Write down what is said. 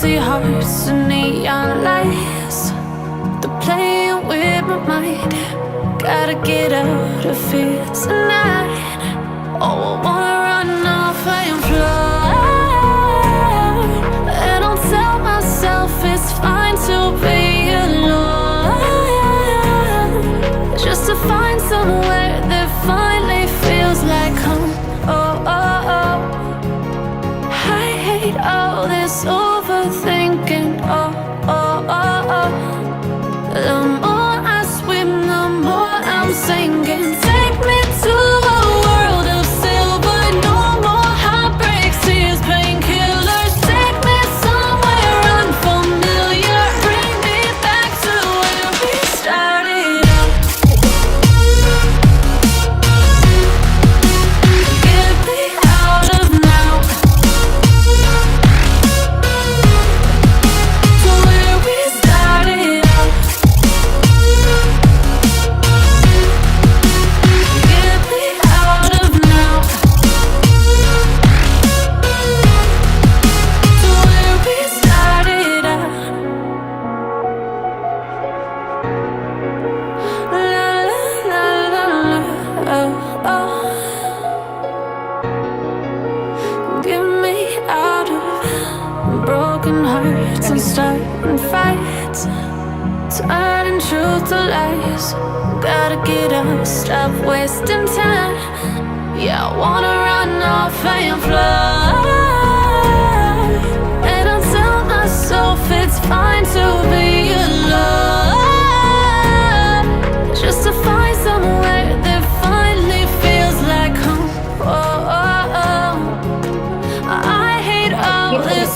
empty hearts and neon lights. They're playing with my mind. Gotta get out of here tonight. Oh, I wanna run off and fly. And I'll tell myself it's fine to be alone, just to find somewhere that finally feels like home. Oh, oh, oh. I hate all this overthinking. Oh, oh, oh, oh. The more I swim, the more I'm sinking. Take me to a world of silver. No more heartbreaks, tears, painkillers. Take me somewhere unfamiliar. Bring me back to where we started out. Get me out of now, to where we started out. Get me out of now, to where we started out. La la la la la, oh, oh. Get me out of broken hearts and starting fights, turning truth to lies. Gotta get up, stop wasting time. Yeah, I wanna run off and fly. And I'll tell myself it's fine to be alone, just to find somewhere that finally feels like home. Oh, oh, oh. I hate all this